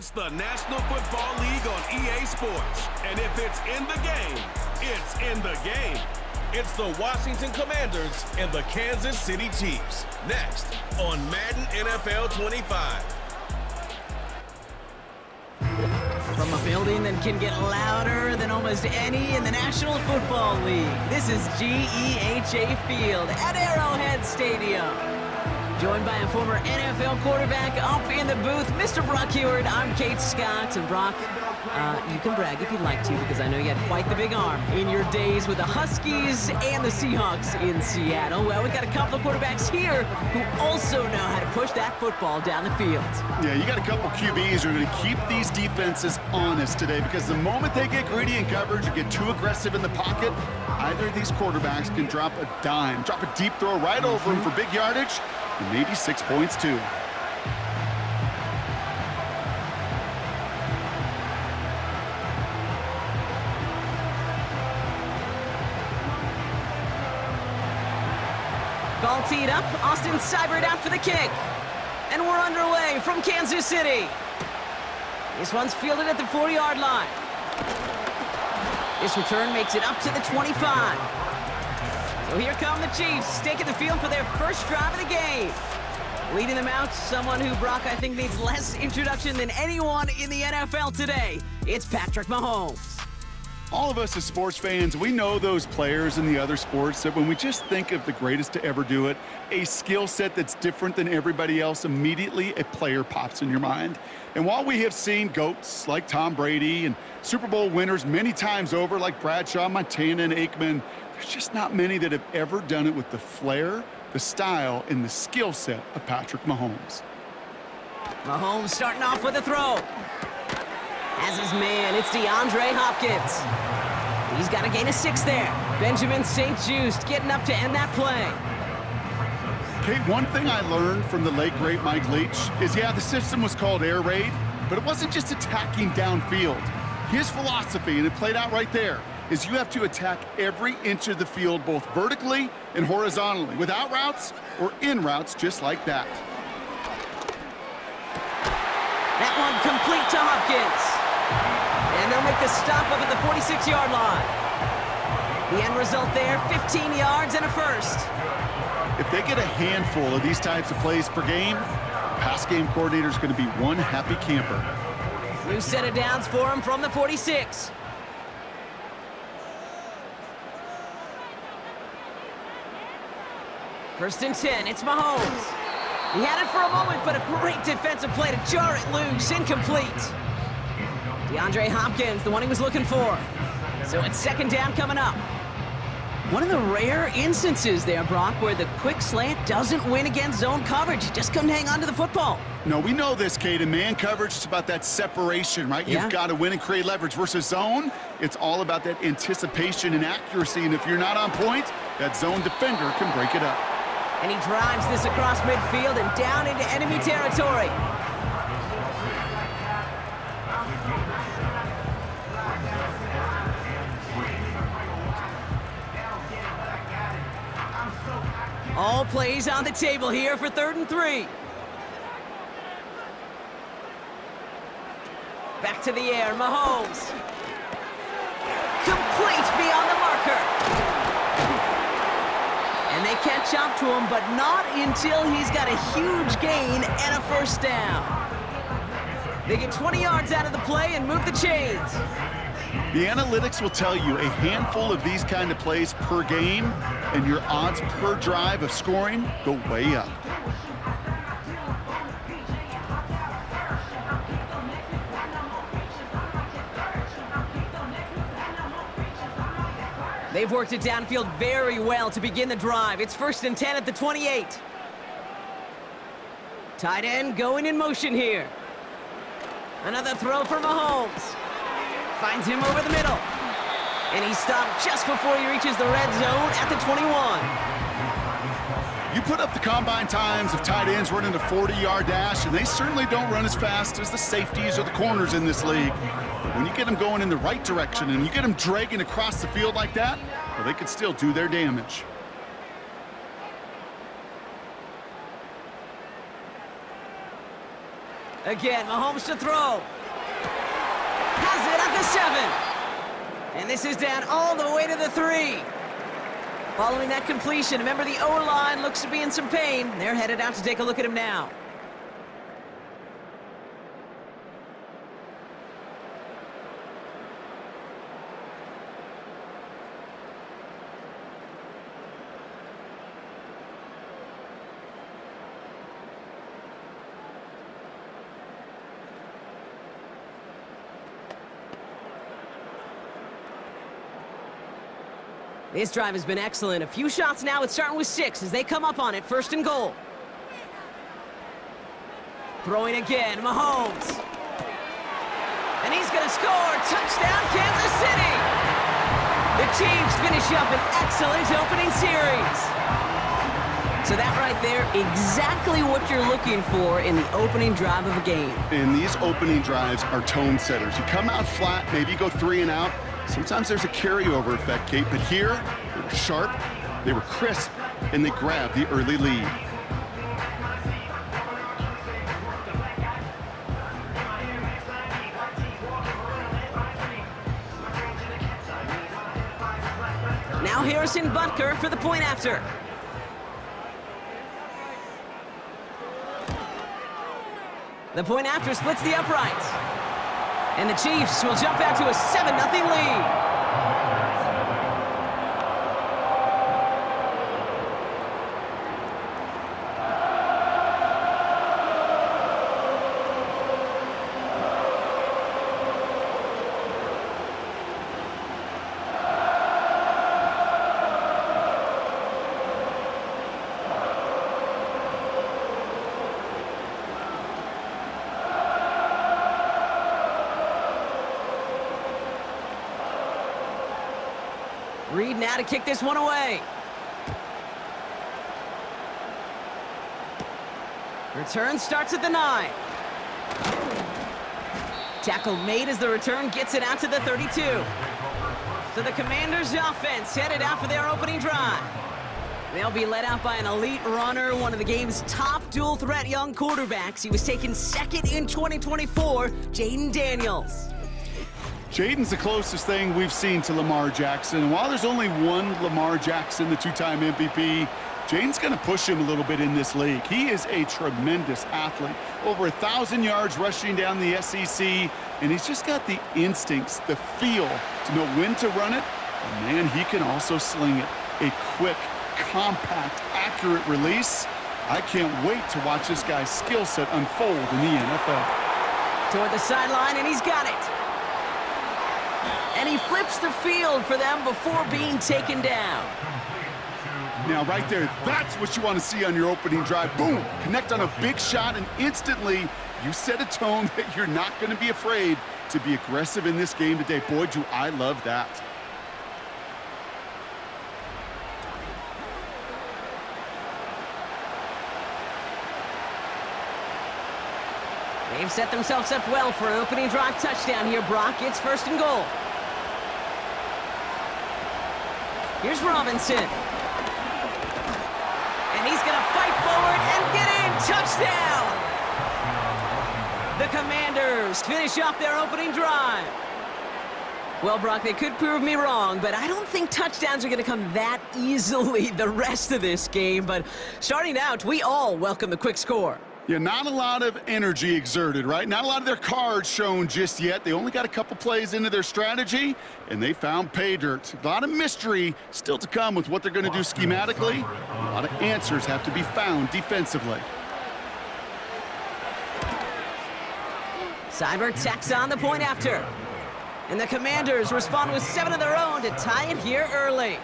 It's the National Football League on EA Sports. And if it's in the game, it's in the game. It's the Washington Commanders and the Kansas City Chiefs. Next on Madden NFL 25. From a building that can get louder than almost any in the National Football League, this is GEHA Field at Arrowhead Stadium. Joined by a former NFL quarterback up in the booth, Mr. Brock Heward. I'm Kate Scott. And Brock, you can brag if you'd like to, because I know you had quite the big arm in your days with the Huskies and the Seahawks in Seattle. Well, we've got a couple of quarterbacks here who also know how to push that football down the field. Yeah, you got a couple QBs who are going to keep these defenses honest today, because the moment they get greedy in coverage or get too aggressive in the pocket, either of these quarterbacks can drop a dime, drop a deep throw right over them for big yardage, and maybe 6 points too. Ball teed up, Austin Seibert out for the kick. And we're underway from Kansas City. This one's fielded at the 40-yard line. This return makes it up to the 25. So here come the Chiefs, taking the field for their first drive of the game. Leading them out, someone who, Brock, I think needs less introduction than anyone in the NFL today. It's Patrick Mahomes. All of us as sports fans, we know those players in the other sports that when we just think of the greatest to ever do it, a skill set that's different than everybody else, immediately a player pops in your mind. And while we have seen GOATs like Tom Brady and Super Bowl winners many times over like Bradshaw, Montana, and Aikman, there's just not many that have ever done it with the flair, the style, and the skill set of Patrick Mahomes. Mahomes starting off with a throw. As his man, it's DeAndre Hopkins. He's got a gain of 6 there. Benjamin St-Juste getting up to end that play. Kate, one thing I learned from the late, great Mike Leach is, yeah, the system was called air raid, but it wasn't just attacking downfield. His philosophy, and it played out right there, is you have to attack every inch of the field, both vertically and horizontally, without routes or in routes, just like that. That one complete to Hopkins. And they'll make the stop up at the 46-yard line. The end result there, 15 yards and a first. If they get a handful of these types of plays per game, the pass game coordinator is going to be one happy camper. New set of downs for him from the 46. First and 10, it's Mahomes. He had it for a moment, but a great defensive play to jar it loose, incomplete. DeAndre Hopkins, the one he was looking for. So it's second down coming up. One of the rare instances there, Brock, where the quick slant doesn't win against zone coverage. You just couldn't hang on to the football. No, we know this, Kate. In man coverage, it's about that separation, right? Yeah. You've got to win and create leverage. Versus zone, it's all about that anticipation and accuracy. And if you're not on point, that zone defender can break it up. And he drives this across midfield and down into enemy territory. All plays on the table here for 3rd and 3. Back to the air, Mahomes. Complete beyond the marker. And they catch up to him, but not until he's got a huge gain and a first down. They get 20 yards out of the play and move the chains. The analytics will tell you a handful of these kind of plays per game, and your odds per drive of scoring go way up. They've worked it downfield very well to begin the drive. It's 1st and 10 at the 28. Tight end going in motion here. Another throw for Mahomes. Finds him over the middle. And he's stopped just before he reaches the red zone at the 21. You put up the combine times of tight ends running a 40-yard dash, and they certainly don't run as fast as the safeties or the corners in this league. But when you get them going in the right direction and you get them dragging across the field like that, well, they can still do their damage. Again, Mahomes to throw. Has it at the 7. And this is down all the way to the 3. Following that completion, remember the O-line looks to be in some pain. They're headed out to take a look at him now. This drive has been excellent. A few shots now. It's starting with 6 as they come up on it. 1st and goal. Throwing again, Mahomes. And he's going to score. Touchdown, Kansas City. The Chiefs finish up an excellent opening series. So that right there, exactly what you're looking for in the opening drive of a game. And these opening drives are tone setters. You come out flat, maybe you go 3 and out. Sometimes there's a carryover effect, Kate, but here, they were sharp, they were crisp, and they grabbed the early lead. Now Harrison Butker for the point after. The point after splits the uprights. And the Chiefs will jump out to a 7-0 lead. Reed now to kick this one away. Return starts at the 9. Tackle made as the return gets it out to the 32. So the Commanders' offense headed out for their opening drive. They'll be led out by an elite runner, one of the game's top dual-threat young quarterbacks. He was taken 2nd in 2024, Jaden Daniels. Jaden's the closest thing we've seen to Lamar Jackson. And while there's only one Lamar Jackson, the 2-time MVP, Jaden's going to push him a little bit in this league. He is a tremendous athlete. Over 1,000 yards rushing down the SEC, and he's just got the instincts, the feel to know when to run it. And man, he can also sling it. A quick, compact, accurate release. I can't wait to watch this guy's skill set unfold in the NFL. Toward the sideline, and he's got it. And he flips the field for them before being taken down. Now, right there, that's what you want to see on your opening drive. Boom! Connect on a big shot, and instantly you set a tone that you're not going to be afraid to be aggressive in this game today. Boy, do I love that. They've set themselves up well for an opening drive touchdown here, Brock. It's 1st and goal. Here's Robinson. And he's going to fight forward and get in. Touchdown! The Commanders finish off their opening drive. Well, Brock, they could prove me wrong, but I don't think touchdowns are going to come that easily the rest of this game. But starting out, we all welcome the quick score. Yeah, not a lot of energy exerted, right? Not a lot of their cards shown just yet. They only got a couple plays into their strategy, and they found pay dirt. A lot of mystery still to come with what they're going to do schematically. A lot of answers have to be found defensively. Seibert tacks on the point after. And the Commanders respond with 7 of their own to tie it here early.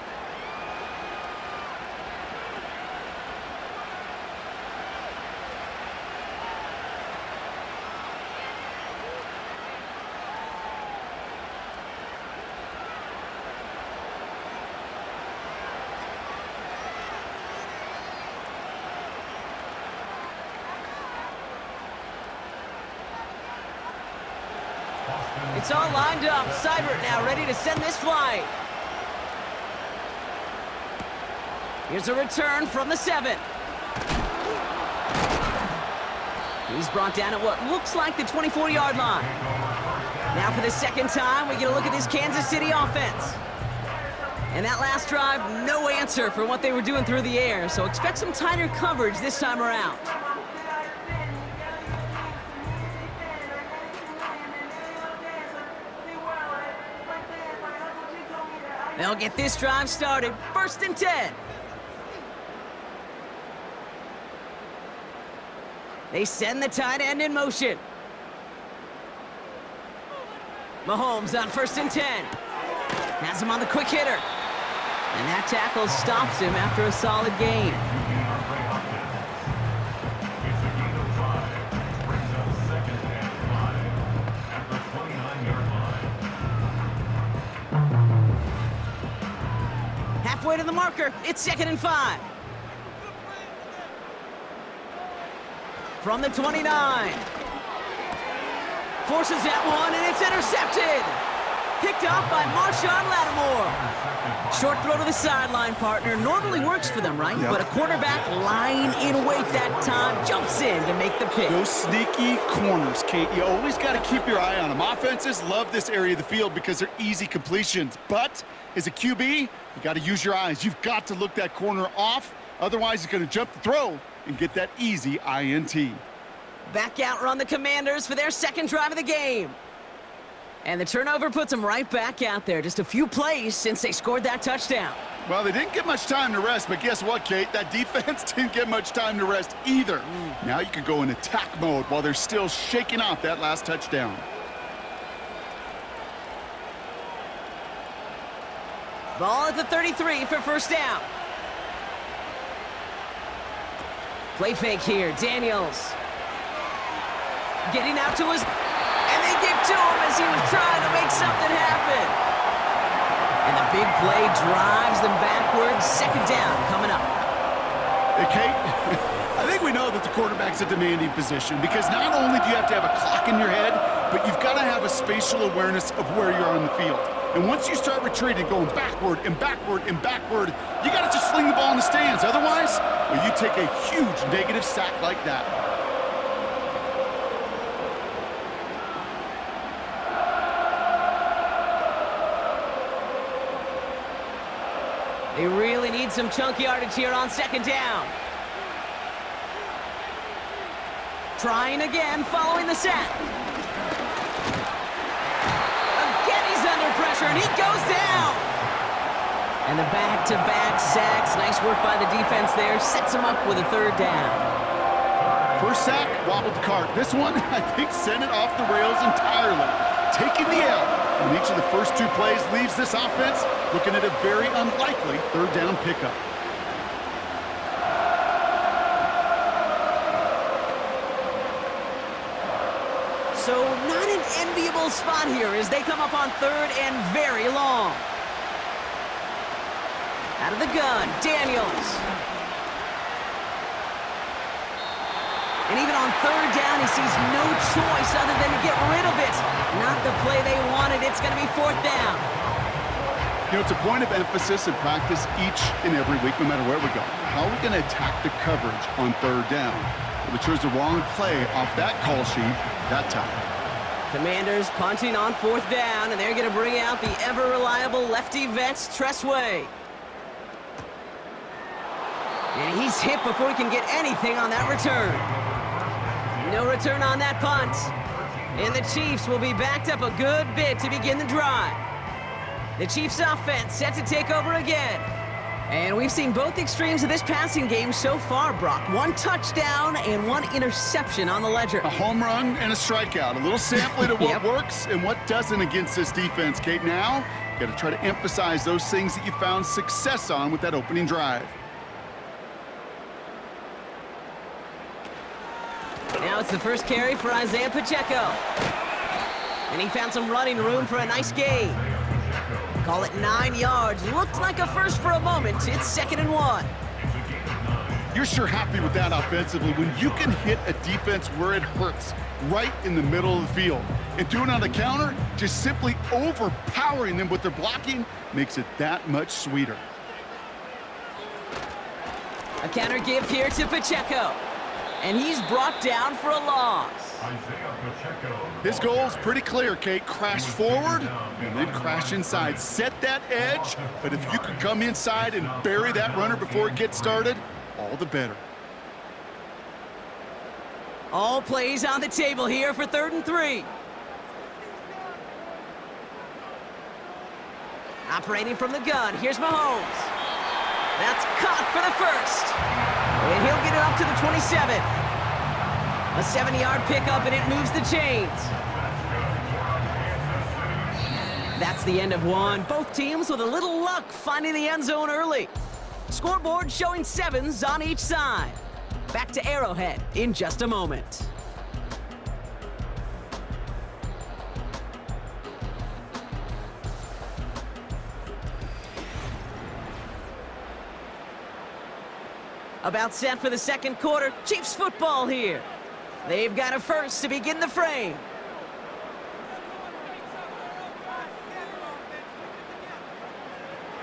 It's all lined up. Seibert now ready to send this flight. Here's a return from the 7. He's brought down at what looks like the 24-yard line. Now for the second time, we get a look at this Kansas City offense. And that last drive, no answer for what they were doing through the air, so expect some tighter coverage this time around. They'll get this drive started. 1st and 10. They send the tight end in motion. Mahomes on 1st and 10. Has him on the quick hitter. And that tackle stops him after a solid gain. Halfway to the marker, it's 2nd and 5. From the 29. Forces that one, and it's intercepted. Picked off by Marshawn Lattimore. Short throw to the sideline, partner. Normally works for them, right? Yep. But a quarterback lying in wait that time jumps in to make the pick. Those sneaky corners, Kate, you always got to keep your eye on them. Offenses love this area of the field because they're easy completions. But as a QB, you got to use your eyes. You've got to look that corner off. Otherwise, he's going to jump the throw and get that easy INT. Back out run the Commanders for their second drive of the game. And the turnover puts them right back out there. Just a few plays since they scored that touchdown. Well, they didn't get much time to rest, but guess what, Kate? That defense didn't get much time to rest either. Now you can go in attack mode while they're still shaking off that last touchdown. Ball at the 33 for 1st down. Play fake here, Daniels. Getting out to his... And they get to him as he was trying to make something happen. And the big play drives them backwards. 2nd down coming up. Hey, Kate, I think we know that the quarterback's a demanding position because not only do you have to have a clock in your head, but you've got to have a spatial awareness of where you are on the field. And once you start retreating, going backward and backward and backward, you got to just sling the ball in the stands. Otherwise, well, you take a huge negative sack like that. They really need some chunk yardage here on 2nd down. Trying again, following the sack. Again, he's under pressure, and he goes down. And the back-to-back sacks. Nice work by the defense there. Sets him up with a 3rd down. First sack, wobbled the cart. This one, I think, sent it off the rails entirely. Taking the L. And each of the first 2 plays leaves this offense looking at a very unlikely 3rd down pickup. So not an enviable spot here as they come up on 3rd and very long. Out of the gun, Daniels. And even on 3rd down, he sees no choice other than to get rid of it. Not the play they wanted. It's going to be 4th down. You know, it's a point of emphasis in practice each and every week, no matter where we go. How are we going to attack the coverage on 3rd down? Well, they chose the wrong play off that call sheet that time. Commanders punting on 4th down, and they're going to bring out the ever-reliable lefty vets, Tressway. And he's hit before he can get anything on that return. No return on that punt. And the Chiefs will be backed up a good bit to begin the drive. The Chiefs offense set to take over again. And we've seen both extremes of this passing game so far, Brock. 1 touchdown and 1 interception on the ledger. A home run and a strikeout. A little sampling of what Yep. works and what doesn't against this defense, Kate. Now, you got to try to emphasize those things that you found success on with that opening drive. Now it's the first carry for Isaiah Pacheco. And he found some running room for a nice gain. Call it 9 yards. Looked like a first for a moment. It's 2nd and 1. You're sure happy with that offensively when you can hit a defense where it hurts, right in the middle of the field. And doing it on the counter, just simply overpowering them with their blocking, makes it that much sweeter. A counter give here to Pacheco. And he's brought down for a loss. His goal is pretty clear, Kate. Crash forward and then crash inside. Set that edge, but if you can come inside and bury that runner before it gets started, all the better. All plays on the table here for 3rd and 3. Operating from the gun, here's Mahomes. That's caught for the first. And he'll get it up to the 27. A 7-yard pickup, and it moves the chains. That's the end of one. Both teams with a little luck finding the end zone early. Scoreboard showing 7s on each side. Back to Arrowhead in just a moment. About set for the 2nd quarter. Chiefs football here. They've got a first to begin the frame.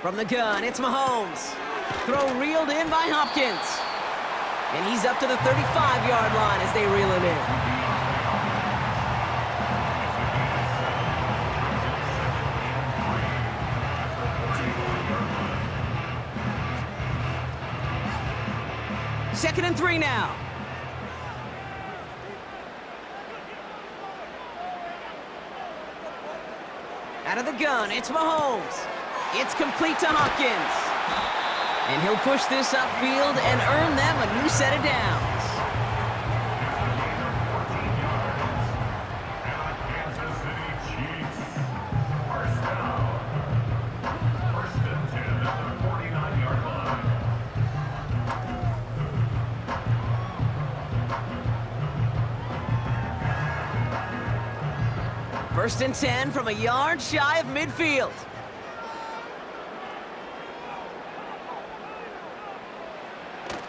From the gun, it's Mahomes. Throw reeled in by Hopkins. And he's up to the 35-yard line as they reel him in. Second and 3 now. Out of the gun, it's Mahomes. It's complete to Hopkins. And he'll push this upfield and earn them a new set of downs. Kansas City Chiefs. First down. First and 10 at the 49-yard line. First and 10 from a yard shy of midfield.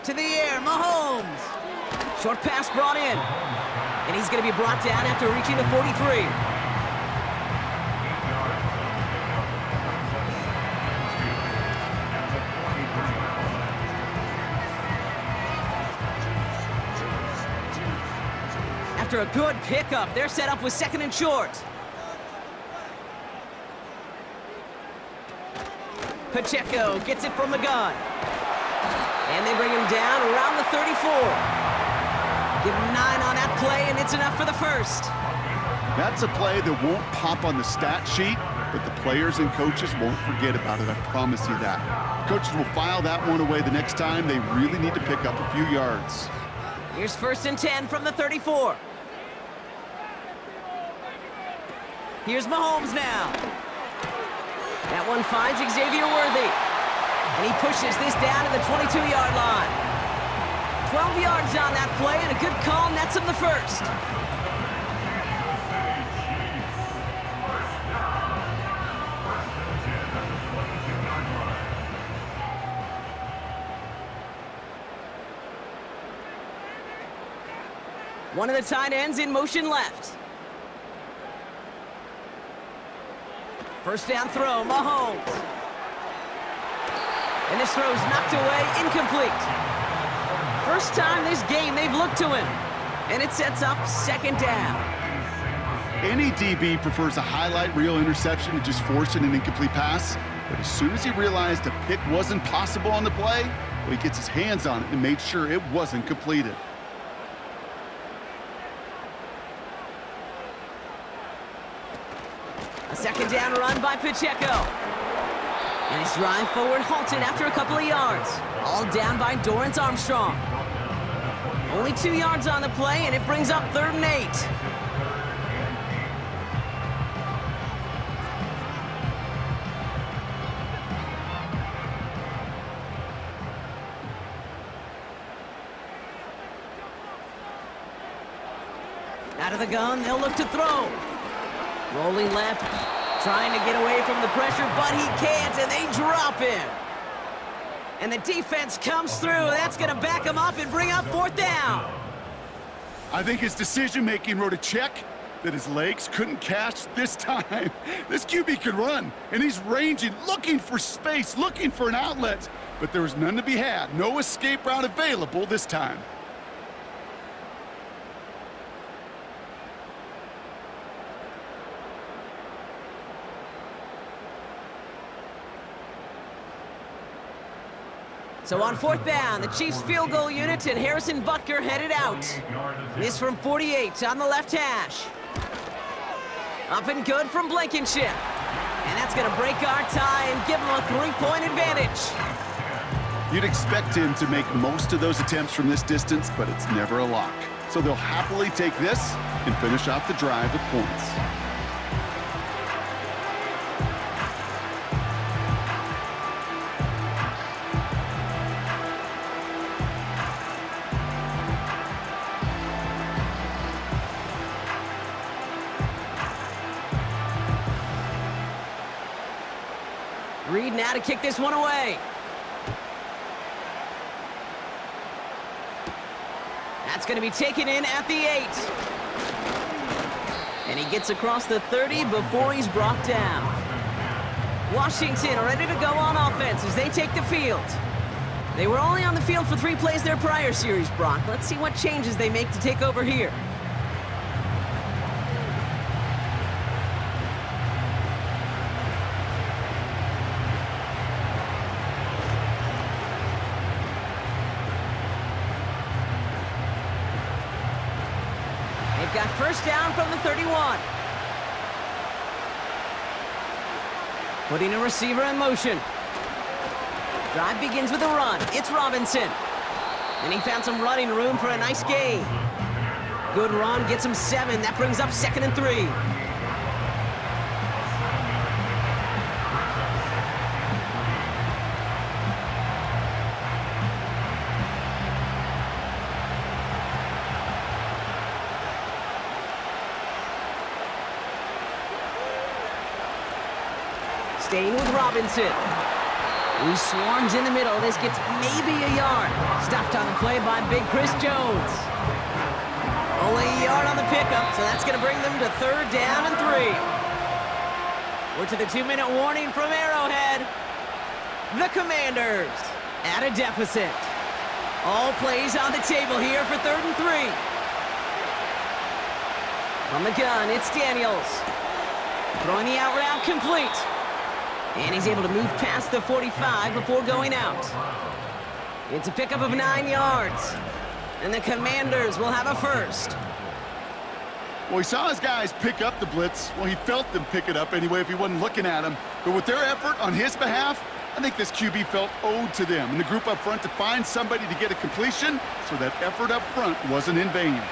To the air, Mahomes. Short pass brought in. And he's going to be brought down after reaching the 43. After a good pickup, they're set up with 2nd and short. Pacheco gets it from the gun. And they bring him down around the 34. Give him 9 on that play, and it's enough for the first. That's a play that won't pop on the stat sheet, but the players and coaches won't forget about it. I promise you that. Coaches will file that one away the next time. They really need to pick up a few yards. Here's 1st and 10 from the 34. Here's Mahomes now. That one finds Xavier Worthy. And he pushes this down to the 22-yard line. 12 yards on that play, and a good call nets him the first. One of the tight ends in motion left. First down throw, Mahomes. And this throw's knocked away, incomplete. First time this game they've looked to him. And it sets up 2nd down. Any DB prefers a highlight reel interception to just forcing an incomplete pass. But as soon as he realized a pick wasn't possible on the play, well, he gets his hands on it and made sure it wasn't completed. A 2nd down run by Pacheco. And his drive forward halted after a couple of yards. All down by Dorrance Armstrong. Only 2 yards on the play, and it brings up 3rd and 8. Out of the gun, they'll look to throw. Rolling left, trying to get away from the pressure, but he can't, and they drop him. And the defense comes through. That's going to back him up and bring up 4th down. I think his decision-making wrote a check that his legs couldn't catch this time. This QB could run, and he's ranging, looking for space, looking for an outlet. But there was none to be had. No escape route available this time. So on fourth down, the Chiefs field goal unit and Harrison Butker headed out. This from 48 on the left hash. Up and good from Blankenship. And that's going to break our tie and give him a 3-point advantage. You'd expect him to make most of those attempts from this distance, but it's never a lock. So they'll happily take this and finish off the drive with points. Reed now to kick this one away. That's going to be taken in at the 8. And he gets across the 30 before he's brought down. Washington ready to go on offense as they take the field. They were only on the field for 3 plays their prior series, Brock. Let's see what changes they make to take over here. Got first down from the 31. Putting a receiver in motion. Drive begins with a run. It's Robinson. And he found some running room for a nice gain. Good run, gets him 7. That brings up 2nd and 3. Staying with Robinson. He swarms in the middle. This gets maybe a yard. Stopped on the play by Big Chris Jones. Only a yard on the pickup, so that's going to bring them to 3rd down and 3. We're to the 2-minute warning from Arrowhead. The Commanders at a deficit. All plays on the table here for 3rd and 3. From the gun, it's Daniels. Throwing the out route complete. And he's able to move past the 45 before going out. It's a pickup of 9 yards. And the Commanders will have a first. Well, he saw his guys pick up the blitz. Well, he felt them pick it up anyway if he wasn't looking at them. But with their effort on his behalf, I think this QB felt owed to them and the group up front to find somebody to get a completion, so that effort up front wasn't in vain.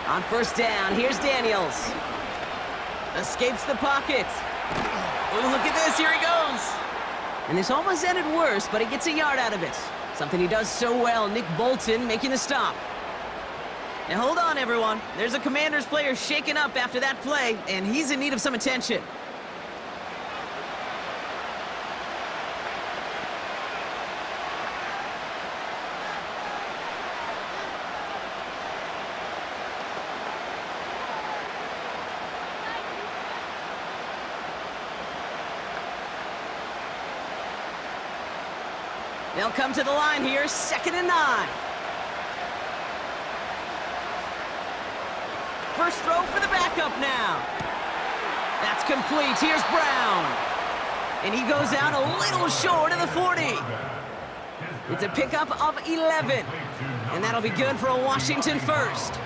On first down, here's Daniels. Escapes the pocket. Oh, look at this, here he goes. And this almost ended worse, but he gets a yard out of it. Something he does so well, Nick Bolton making the stop. Now hold on, everyone. There's a Commanders player shaken up after that play, and he's in need of some attention. They'll come to the line here, 2nd and 9. First throw for the backup now. That's complete. Here's Brown. And he goes out a little short of the 40. It's a pickup of 11. And that'll be good for a Washington first.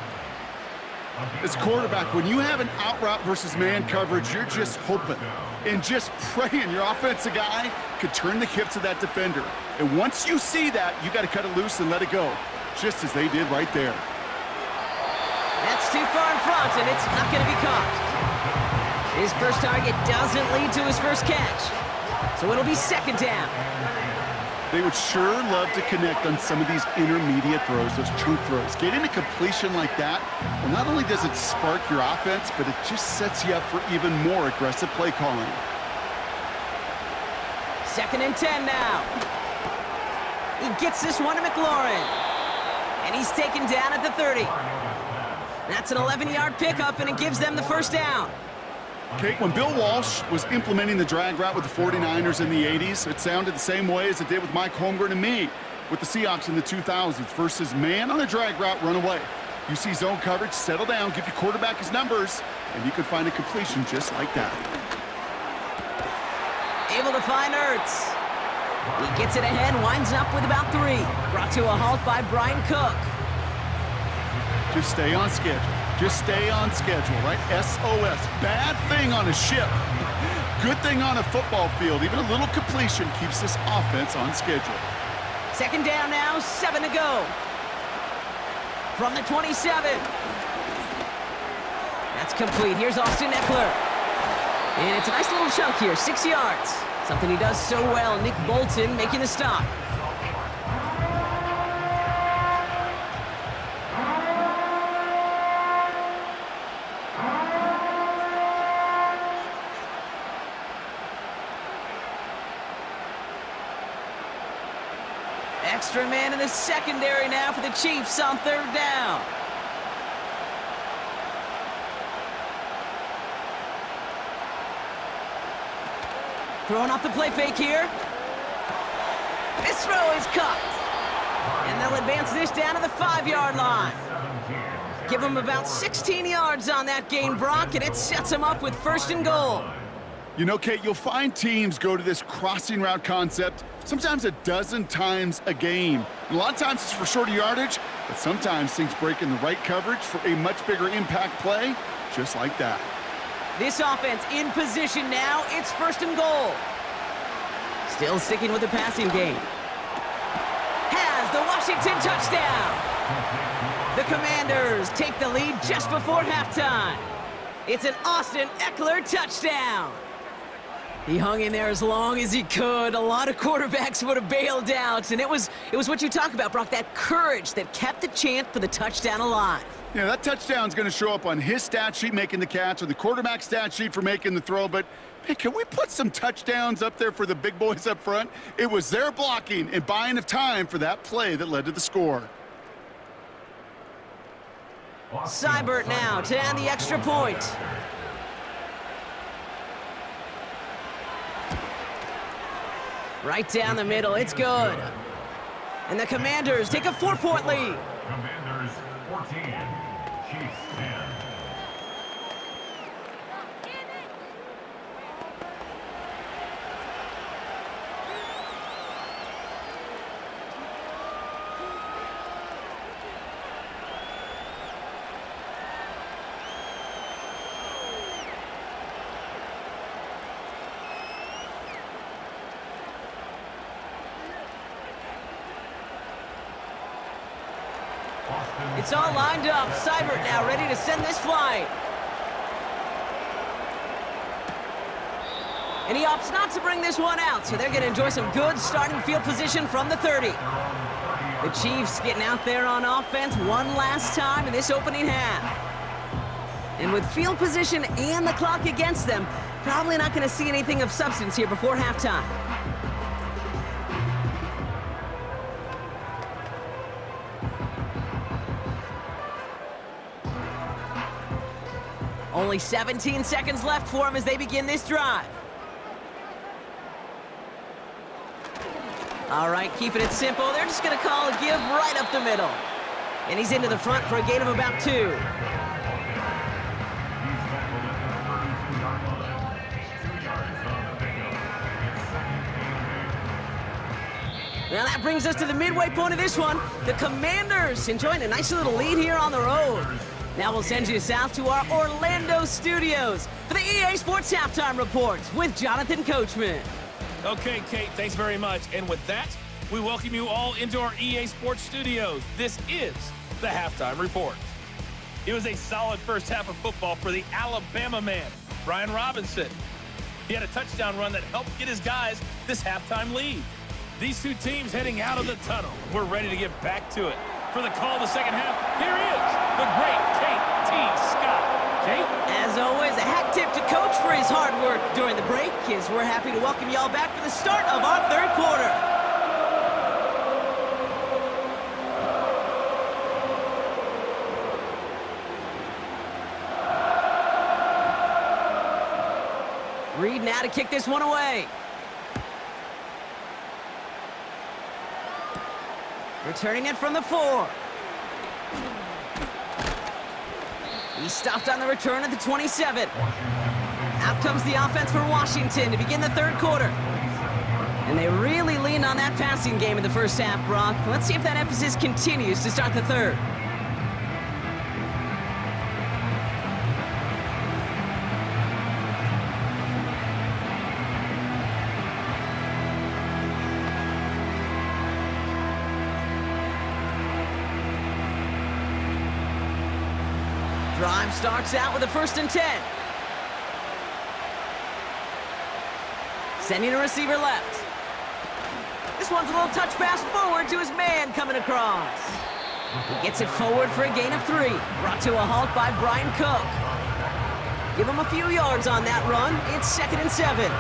As quarterback, when you have an out route versus man coverage, you're just hoping and just praying your offensive guy could turn the hips of that defender. And once you see that, you got to cut it loose and let it go, just as they did right there. That's too far in front, and it's not going to be caught. His first target doesn't lead to his first catch, so it'll be 2nd down. They would sure love to connect on some of these intermediate throws, those chunk throws. Getting a completion like that, well, not only does it spark your offense, but it just sets you up for even more aggressive play calling. 2nd and 10 now. He gets this one to McLaurin. And he's taken down at the 30. That's an 11-yard pickup, and it gives them the first down. Kate, when Bill Walsh was implementing the drag route with the 49ers in the 80s, it sounded the same way as it did with Mike Holmgren and me with the Seahawks in the 2000s versus man on a drag route, run away. You see zone coverage, settle down, give your quarterback his numbers, and you could find a completion just like that. Able to find Ertz. He gets it ahead, winds up with about 3. Brought to a halt by Brian Cook. Just stay on schedule. Just stay on schedule, right? SOS. Bad thing on a ship. Good thing on a football field. Even a little completion keeps this offense on schedule. Second down now, 7 to go. From the 27. That's complete. Here's Austin Eckler. And it's a nice little chunk here, 6 yards. Something he does so well. Nick Bolton making the stop. Extra man in the secondary now for the Chiefs on 3rd down. Throwing off the play fake here. This throw is caught. And they'll advance this down to the 5-yard line. Give them about 16 yards on that gain, Brock, and it sets them up with 1st and goal. You know, Kate, you'll find teams go to this crossing route concept sometimes a dozen times a game. And a lot of times it's for shorter yardage, but sometimes things break in the right coverage for a much bigger impact play, just like that. This offense in position now. It's 1st and goal. Still sticking with the passing game. Has the Washington touchdown. The Commanders take the lead just before halftime. It's an Austin Eckler touchdown. He hung in there as long as he could. A lot of quarterbacks would have bailed out, and it was what you talk about, Brock, that courage that kept the chant for the touchdown alive. Yeah, that touchdown's going to show up on his stat sheet making the catch or the quarterback stat sheet for making the throw, but hey, can we put some touchdowns up there for the big boys up front? It was their blocking and buying of time for that play that led to the score. Seibert now to add the extra point. Right down the middle, it's good. And the Commanders take a 4-point lead. Commanders 14, Chiefs 10. It's all lined up. Seibert now ready to send this flight. And he opts not to bring this one out, so they're going to enjoy some good starting field position from the 30. The Chiefs getting out there on offense one last time in this opening half. And with field position and the clock against them, probably not going to see anything of substance here before halftime. Only 17 seconds left for him as they begin this drive. All right, keeping it simple. They're just going to call a give right up the middle. And he's into the front for a gain of about 2. Now that brings us to the midway point of this one. The Commanders enjoying a nice little lead here on the road. Now we'll send you south to our Orlando studios for the EA Sports Halftime Report with Jonathan Coachman. Okay, Kate, thanks very much. And with that, we welcome you all into our EA Sports studios. This is the Halftime Report. It was a solid first half of football for the Alabama man, Brian Robinson. He had a touchdown run that helped get his guys this halftime lead. These two teams heading out of the tunnel. We're ready to get back to it. For the call of the second half, here he is, the great Kate T. Scott. Kate? As always, a hat tip to Coach for his hard work during the break, as we're happy to welcome y'all back for the start of our 3rd quarter. Reed now to kick this one away. Returning it from the 4. He stopped on the return at the 27. Out comes the offense for Washington to begin the 3rd quarter. And they really leaned on that passing game in the first half, Brock. Let's see if that emphasis continues to start the third. Drive starts out with a 1st and 10. Sending a receiver left. This one's a little touch pass forward to his man coming across. He gets it forward for a gain of 3. Brought to a halt by Brian Cook. Give him a few yards on that run. It's 2nd and 7.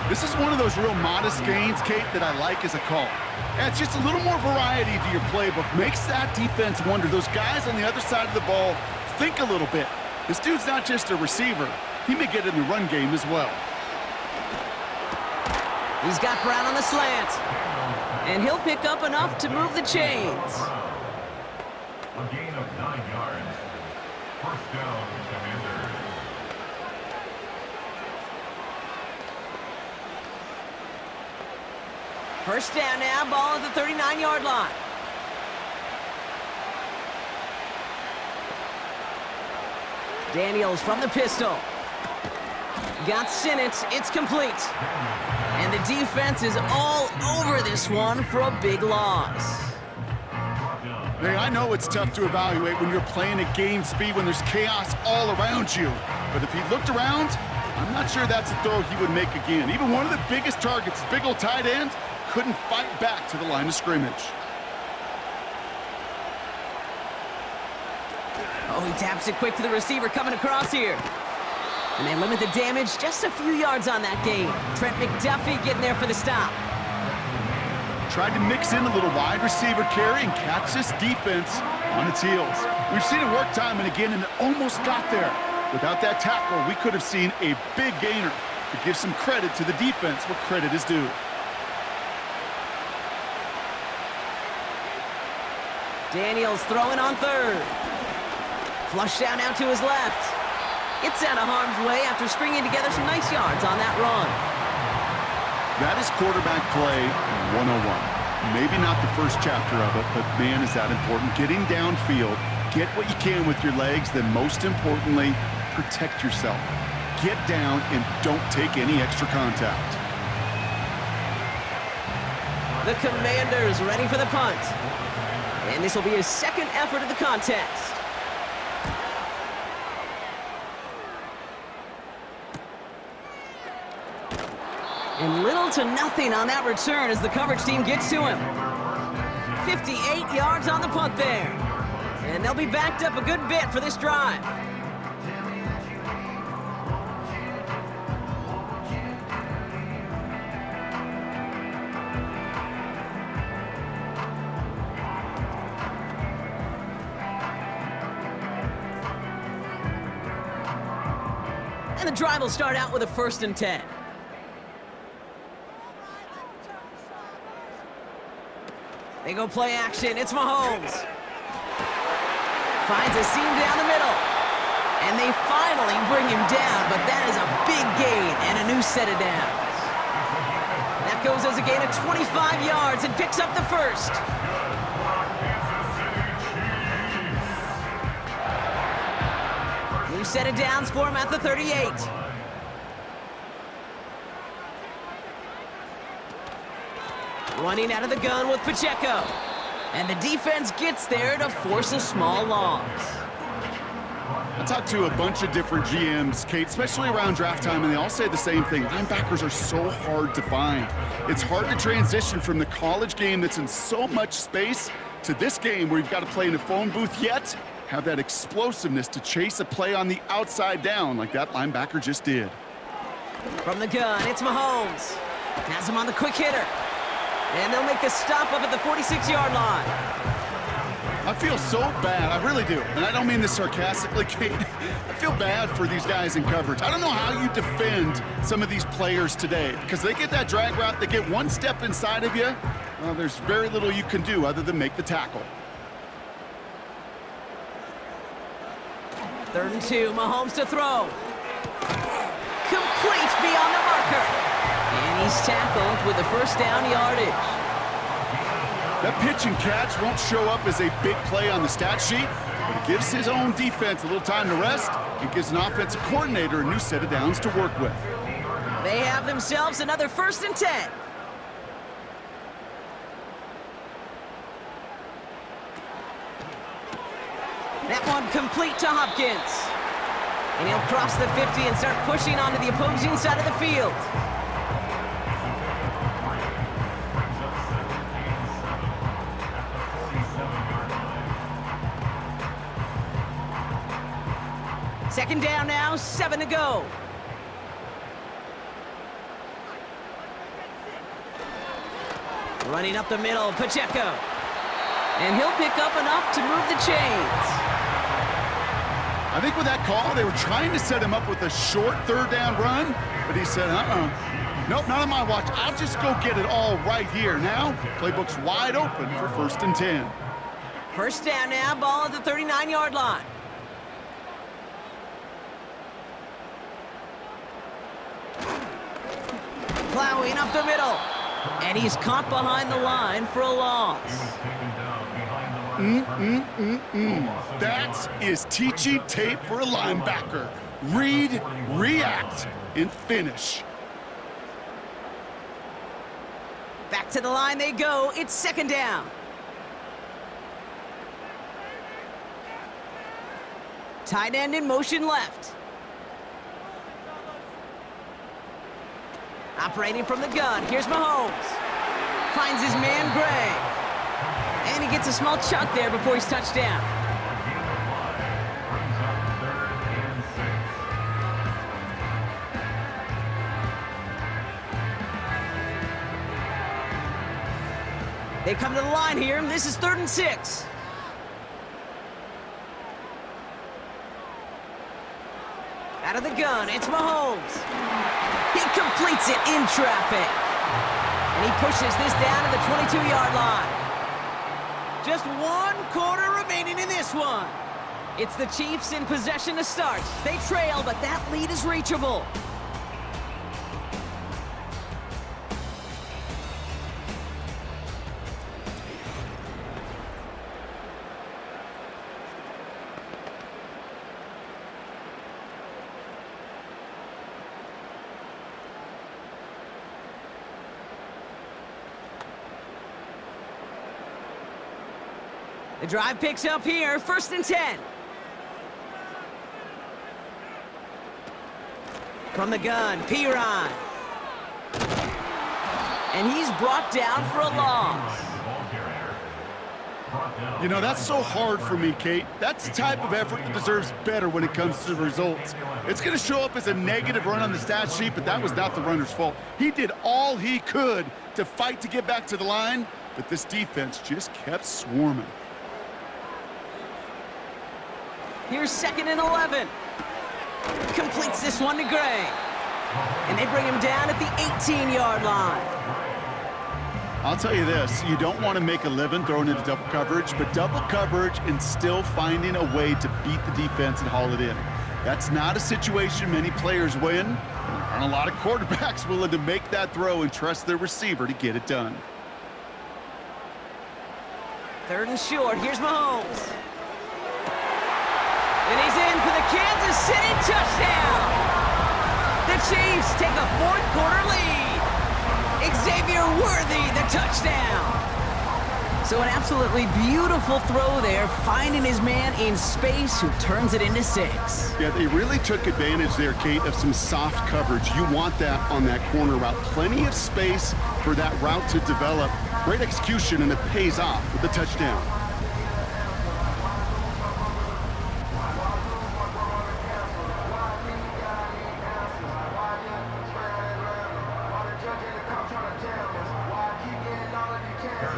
This is one of those real modest gains, Kate, that I like as a call. Adds just a little more variety to your playbook. Makes that defense wonder. Those guys on the other side of the ball think a little bit. This dude's not just a receiver. He may get in the run game as well. He's got Brown on the slant. And he'll pick up enough to move the chains. A gain of 9 yards. First down, Commanders. First down now, ball at the 39-yard line. Daniels from the pistol. Got Sinnott, it's complete. And the defense is all over this one for a big loss. Hey, I know it's tough to evaluate when you're playing at game speed when there's chaos all around you. But if he looked around, I'm not sure that's a throw he would make again. Even one of the biggest targets, big old tight end, couldn't fight back to the line of scrimmage. Oh, he taps it quick to the receiver coming across here. And they limit the damage just a few yards on that gain. Trent McDuffie getting there for the stop. Tried to mix in a little wide receiver carry and catch this defense on its heels. We've seen it work time and again, and it almost got there. Without that tackle, we could have seen a big gainer. To give some credit to the defense where credit is due. Daniels throwing on 3rd. Flush down out to his left. Gets out of harm's way after stringing together some nice yards on that run. That is quarterback play 101. Maybe not the first chapter of it, but man, is that important. Getting downfield, get what you can with your legs, then most importantly, protect yourself. Get down and don't take any extra contact. The Commanders ready for the punt. And this will be his 2nd effort of the contest. And little to nothing on that return as the coverage team gets to him. 58 yards on the punt there. And they'll be backed up a good bit for this drive. And the drive will start out with a 1st and 10. They go play action. It's Mahomes. Finds a seam down the middle. And they finally bring him down, but that is a big gain and a new set of downs. That goes as a gain of 25 yards and picks up the 1st. New set of downs for him at the 38. Running out of the gun with Pacheco. And the defense gets there to force a small loss. I talked to a bunch of different GMs, Kate, especially around draft time, and they all say the same thing. Linebackers are so hard to find. It's hard to transition from the college game that's in so much space to this game where you've got to play in a phone booth, yet have that explosiveness to chase a play on the outside down like that linebacker just did. From the gun, it's Mahomes. Has him on the quick hitter. And they'll make the stop up at the 46-yard line. I feel so bad, I really do. And I don't mean this sarcastically, Kate. I feel bad for these guys in coverage. I don't know how you defend some of these players today because they get that drag route, they get one step inside of you. Well, there's very little you can do other than make the tackle. 3rd and 2, Mahomes to throw. Complete beyond the marker. And He's tackled with the first down yardage. That pitch and catch won't show up as a big play on the stat sheet, but it gives his own defense a little time to rest. It gives an offensive coordinator a new set of downs to work with. They have themselves another 1st and 10. That one complete to Hopkins. And he'll cross the 50 and start pushing onto the opposing side of the field. Second down now, 7 to go. Running up the middle, Pacheco. And he'll pick up enough to move the chains. I think with that call, they were trying to set him up with a short 3rd down run, but he said, nope, not on my watch. I'll just go get it all right here. Now, playbook's wide open for 1st and 10. First down now, ball at the 39-yard line. Plowing up the middle. And he's caught behind the line for a loss. That is teaching tape for a linebacker. Read, react, and finish. Back to the line they go. It's 2nd down. Tight end in motion left. Operating from the gun, here's Mahomes. Finds his man, Gray. And he gets a small chunk there before he's touched down. They come to the line here, and this is 3rd and 6. Out of the gun, it's Mahomes. He completes it in traffic. And he pushes this down to the 22-yard line. Just 1 quarter remaining in this one. It's the Chiefs in possession to start. They trail, but that lead is reachable. The drive picks up here, 1st and 10. From the gun, Piron. And he's brought down for a loss. You know, that's so hard for me, Kate. That's the type of effort that deserves better when it comes to the results. It's going to show up as a negative run on the stat sheet, but that was not the runner's fault. He did all he could to fight to get back to the line, but this defense just kept swarming. Here's 2nd and 11. Completes this one to Gray. And they bring him down at the 18-yard line. I'll tell you this, you don't want to make a living throwing into double coverage, but double coverage and still finding a way to beat the defense and haul it in. That's not a situation many players win. And there aren't a lot of quarterbacks willing to make that throw and trust their receiver to get it done. 3rd and short, here's Mahomes. And he's in for the Kansas City touchdown. The Chiefs take a 4th quarter lead. Xavier Worthy, the touchdown. So an absolutely beautiful throw there, finding his man in space who turns it into 6. Yeah, they really took advantage there, Kate, of some soft coverage. You want that on that corner route. Plenty of space for that route to develop. Great execution, and it pays off with the touchdown.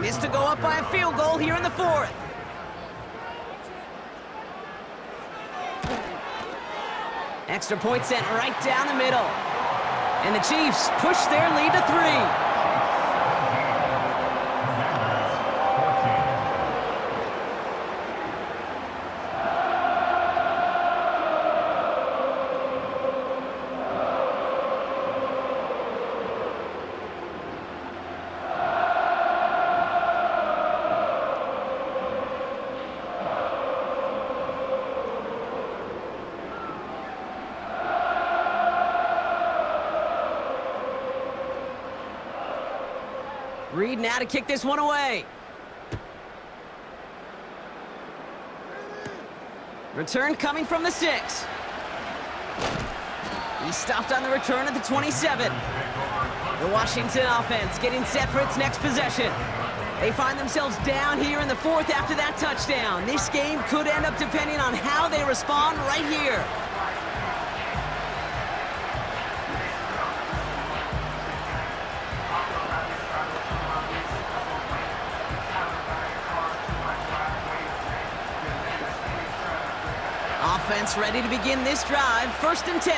Missed to go up by a field goal here in the 4th. Extra point sent right down the middle. And the Chiefs push their lead to 3. Reed now to kick this one away. Return coming from the 6. He stopped on the return at the 27. The Washington offense getting set for its next possession. They find themselves down here in the 4th after that touchdown. This game could end up depending on how they respond right here. Offense ready to begin this drive. 1st and 10.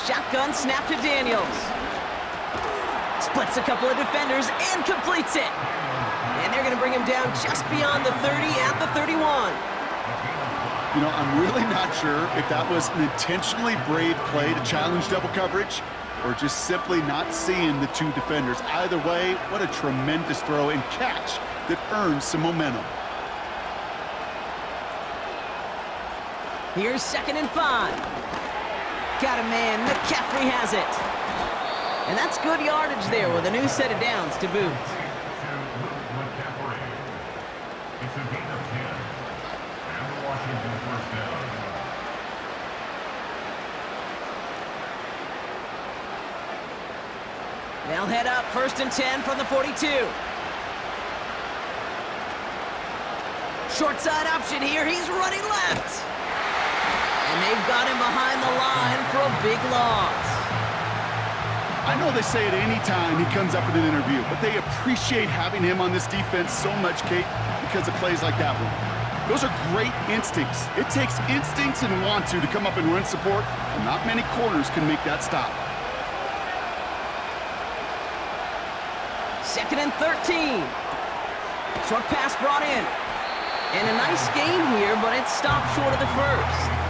Shotgun snap to Daniels. Splits a couple of defenders and completes it. And they're going to bring him down just beyond the 30 at the 31. You know, I'm really not sure if that was an intentionally brave play to challenge double coverage or just simply not seeing the 2 defenders. Either way, what a tremendous throw and catch that earns some momentum. Here's 2nd and 5. Got a man. McCaffrey has it. And that's good yardage there with a new set of downs to boot. It's a gain of 10. And the Washington first down. They'll head up 1st and 10 from the 42. Short side option here. He's running left. And they've got him behind the line for a big loss. I know they say it any time he comes up in an interview, but they appreciate having him on this defense so much, Kate, because of plays like that one. Those are great instincts. It takes instincts and want to come up and run support, and not many corners can make that stop. 2nd and 13. Short pass brought in. And a nice gain here, but it stopped short of the 1st.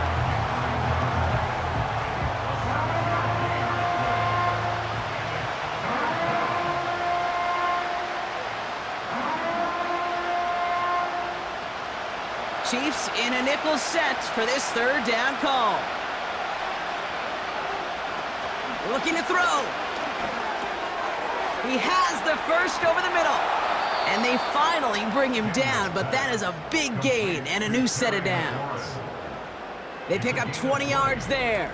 Chiefs in a nickel set for this 3rd down call. Looking to throw. He has the 1st over the middle. And they finally bring him down, but that is a big gain and a new set of downs. They pick up 20 yards there.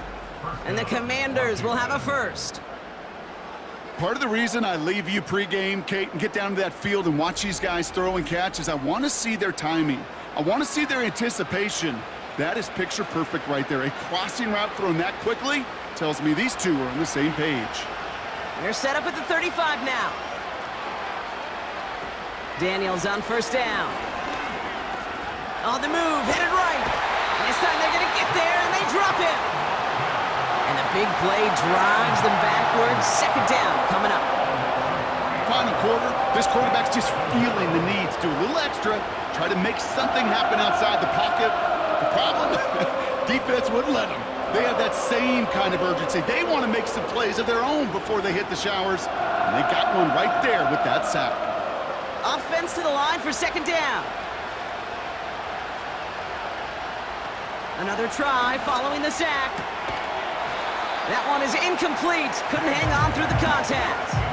And the Commanders will have a 1st. Part of the reason I leave you pregame, Kate, and get down to that field and watch these guys throw and catch is I want to see their timing. I want to see their anticipation. That is picture perfect right there. A crossing route thrown that quickly tells me these 2 are on the same page. They're set up at the 35 now. Daniels on 1st down. On the move, headed right. And this time they're going to get there, and they drop him. And the big play drives them backwards. 2nd down coming up. Final quarter, this quarterback's just feeling the need to do a little extra, try to make something happen outside the pocket. The problem, defense wouldn't let them. They have that same kind of urgency. They want to make some plays of their own before they hit the showers, and they got one right there with that sack. Offense to the line for 2nd down. Another try following the sack. That one is incomplete. Couldn't hang on through the contact.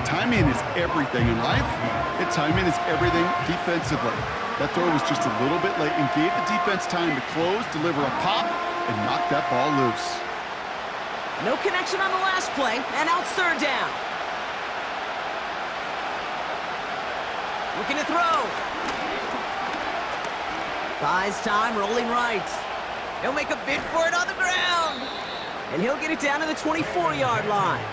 Timing is everything in life, and timing is everything defensively. That throw was just a little bit late and gave the defense time to close, deliver a pop, and knock that ball loose. No connection on the last play, and now it's 3rd down. Looking to throw. Buys time, rolling right. He'll make a bid for it on the ground. And he'll get it down to the 24-yard line.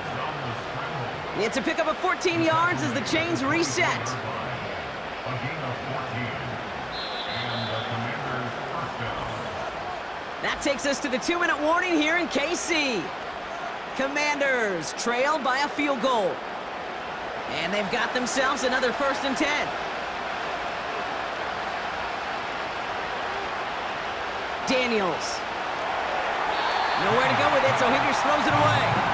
It's a pickup of 14 yards as the chains reset. A gain of 14. And the Commanders first down. That takes us to the 2-minute warning here in KC. Commanders trail by a field goal. And they've got themselves another 1st and 10. Daniels. Nowhere to go with it, so Higgins throws it away.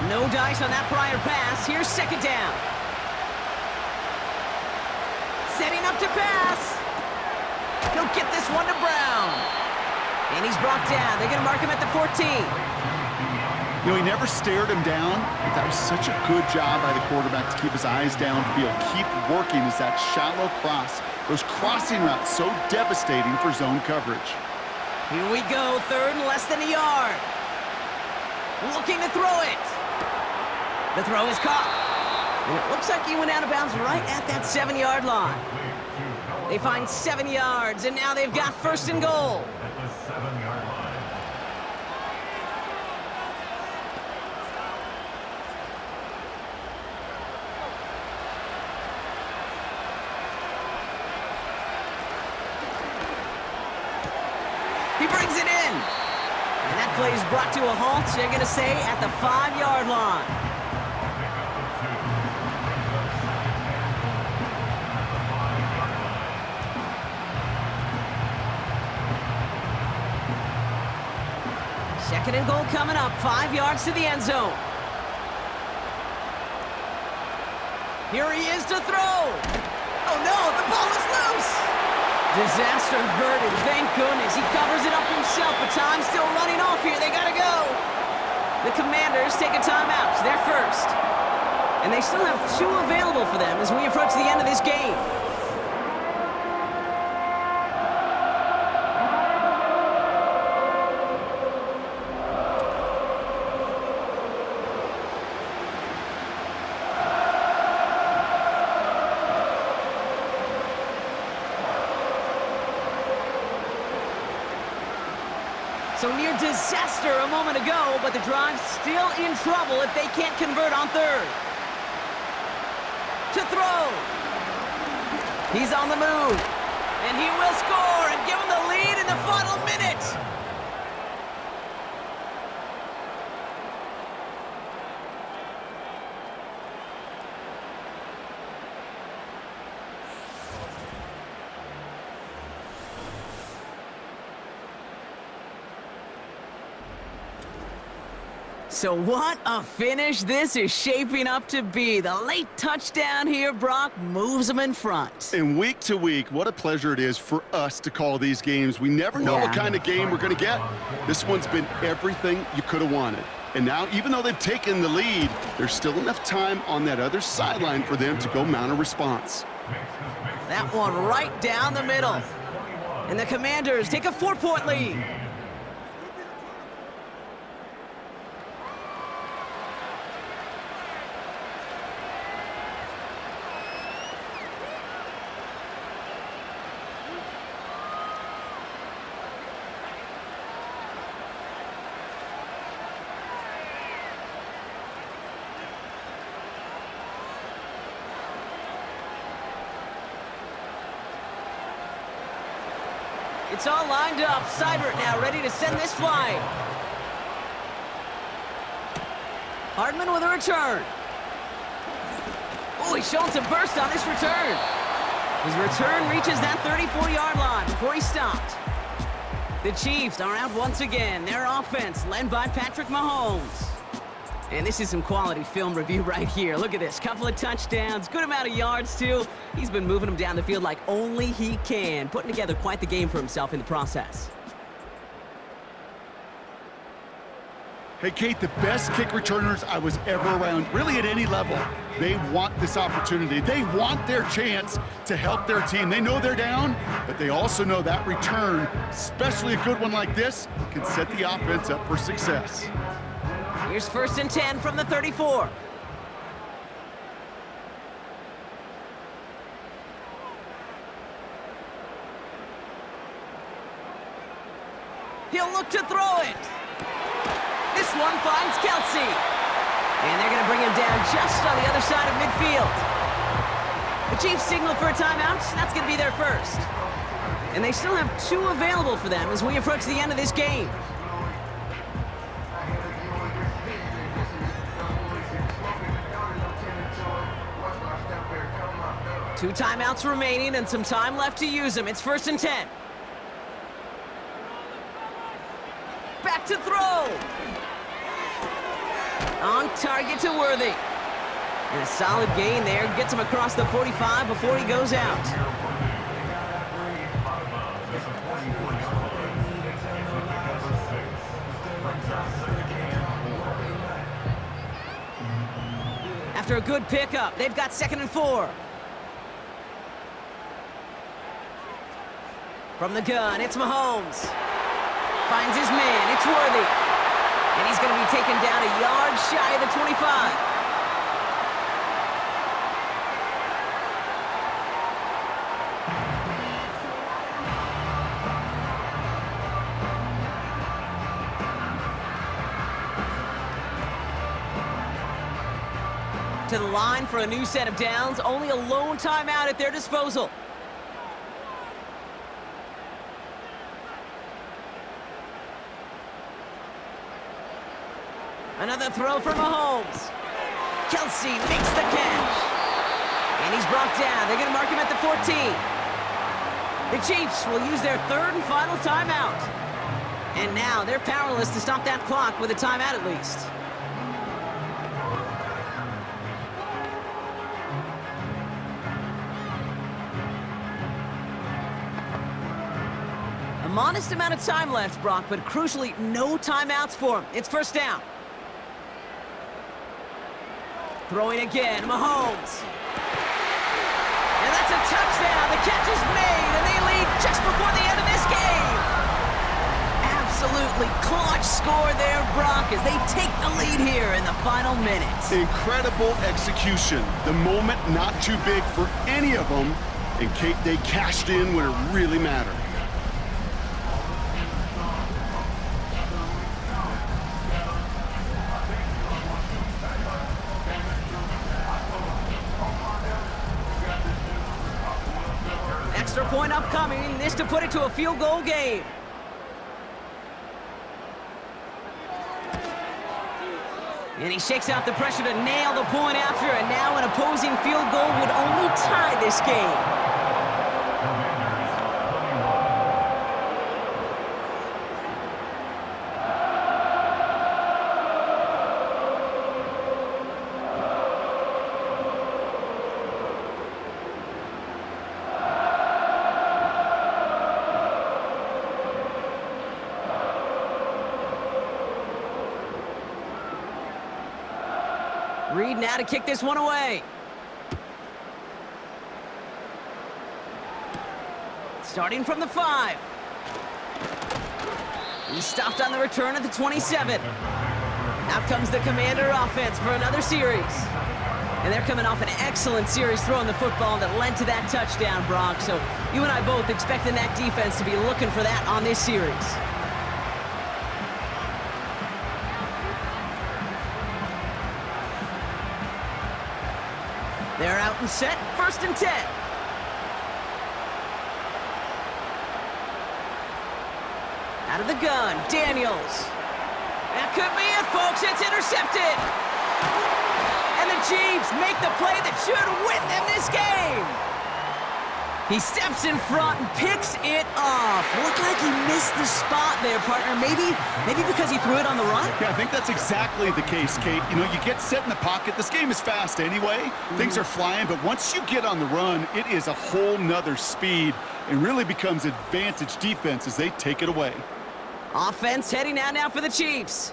No dice on that prior pass. Here's 2nd down. out to pass. He'll get this one to Brown. And he's brought down. They're going to mark him at the 14. You know, he never stared him down, but that was such a good job by the quarterback to keep his eyes downfield. Keep working as that shallow cross. Those crossing routes so devastating for zone coverage. Here we go, third and less than a yard. Looking to throw it. The throw is caught. And it looks like he went out of bounds right at that 7-yard line. They find 7 yards, and now they've got first and goal. At the 7-yard line. He brings it in. And that play is brought to a halt, they're going to say, at the 5-yard line. Second and goal coming up, 5 yards to the end zone. Here he is to throw. Oh no, the ball is loose. Disaster averted, thank goodness. He covers it up himself, but time's still running off here. They gotta go. The Commanders take a timeout. They're first. And they still have 2 available for them as we approach the end of this game. So near disaster a moment ago, but the drive's still in trouble if they can't convert on third. To throw. He's on the move. And he will score and give him the lead in the final minute. So what a finish this is shaping up to be. The late touchdown here, Brock, moves them in front. And week to week, what a pleasure it is for us to call these games. We never know what kind of game we're going to get. This one's been everything you could have wanted. And now, even though they've taken the lead, there's still enough time on that other sideline for them to go mount a response. That one right down the middle. And the Commanders take a 4-point lead. It's all lined up. Seibert now ready to send this flying. Hardman with a return. Oh, he's showing some burst on this return. His return reaches that 34-yard line before he stopped. The Chiefs are out once again. Their offense led by Patrick Mahomes. And this is some quality film review right here. Look at this. Couple of touchdowns. Good amount of yards, too. He's been moving them down the field like only he can. Putting together quite the game for himself in the process. Hey, Kate, the best kick returners I was ever around, really at any level, they want this opportunity. They want their chance to help their team. They know they're down, but they also know that return, especially a good one like this, can set the offense up for success. Here's first and 10 from the 34. He'll look to throw it. This one finds Kelsey. And they're going to bring him down just on the other side of midfield. The Chiefs signal for a timeout. That's going to be their first. And they still have 2 available for them as we approach the end of this game. Two timeouts remaining and some time left to use them. It's first and 10. Back to throw. On target to Worthy. And a solid gain there. Gets him across the 45 before he goes out. good pickup. They've got 2nd and 4. From the gun, it's Mahomes. Finds his man, it's Worthy. And he's going to be taken down a yard shy of the 25. To the line for a new set of downs, only a lone timeout at their disposal. Another throw for Mahomes. Kelsey makes the catch. And he's brought down. They're going to mark him at the 14. The Chiefs will use their 3rd and final timeout. And now they're powerless to stop that clock with a timeout at least. A modest amount of time left, Brock, but crucially, no timeouts for him. It's 1st down. Throwing again, Mahomes. And that's a touchdown. The catch is made, and they lead just before the end of this game. Absolutely clutch score there, Brock, as they take the lead here in the final minutes. Incredible execution. The moment not too big for any of them, and they cashed in when it really mattered. Extra point upcoming, this to put it to a field goal game. And he shakes out the pressure to nail the point after, and now an opposing field goal would only tie this game. Reed now to kick this one away. Starting from the 5. He's stopped on the return at the 27. Out comes the Commander offense for another series. And they're coming off an excellent series throwing the football that led to that touchdown, Brock. So you and I both expecting that defense to be looking for that on this series. They're out and set, 1st and 10. Out of the gun, Daniels. That could be it, folks. It's intercepted. And the Chiefs make the play that should win them this game. He steps in front and picks it off. Looked like he missed the spot there, partner. Maybe because he threw it on the run? Yeah, I think that's exactly the case, Kate. You know, you get set in the pocket. This game is fast anyway. Things are flying, but once you get on the run, it is a whole nother speed and really becomes advantage defense as they take it away. Offense heading out now for the Chiefs.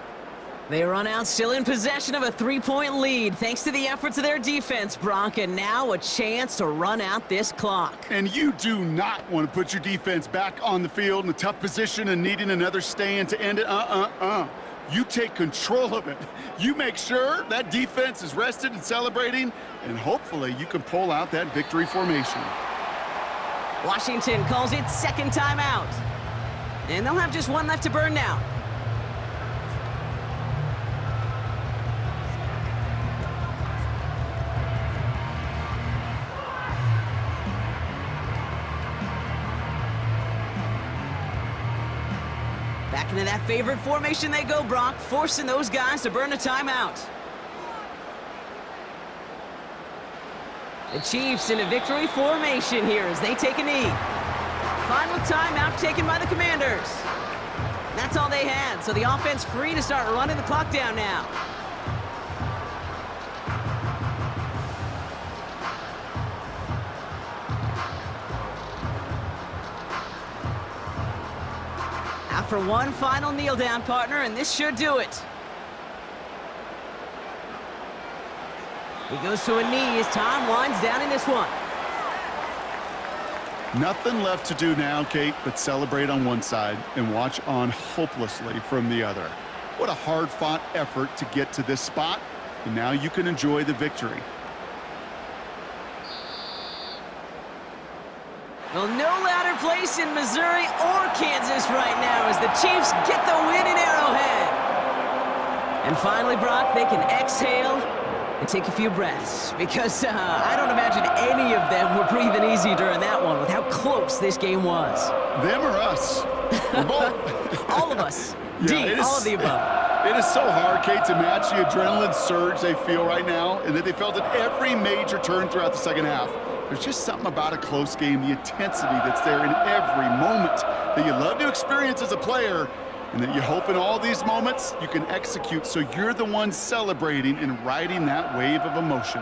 They run out still in possession of a 3-point lead thanks to the efforts of their defense, Brock, and now a chance to run out this clock. And you do not want to put your defense back on the field in a tough position and needing another stand to end it. You take control of it. You make sure that defense is rested and celebrating, and hopefully you can pull out that victory formation. Washington calls it 2nd timeout. And they'll have just one left to burn now. Back into that favorite formation they go, Brock, forcing those guys to burn a timeout. The Chiefs in a victory formation here as they take a knee. Final timeout taken by the Commanders. That's all they had, so the offense free to start running the clock down now. Out for one final kneel down, partner, and this should do it. He goes to a knee as Tom winds down in this one. Nothing left to do now, Kate, but celebrate on one side and watch on hopelessly from the other. What a hard-fought effort to get to this spot, and now you can enjoy the victory. Well, no louder place in Missouri or Kansas right now as the Chiefs get the win in Arrowhead. And finally, Brock, they can exhale and take a few breaths because I don't imagine any of them were breathing easy during that one with how close this game was. Them or us? We're both. All of us. Yeah, all of the above. It is so hard, Kate, to match the adrenaline surge they feel right now and that they felt at every major turn throughout the second half. There's just something about a close game, the intensity that's there in every moment that you love to experience as a player, and that you hope in all these moments you can execute so you're the one celebrating and riding that wave of emotion.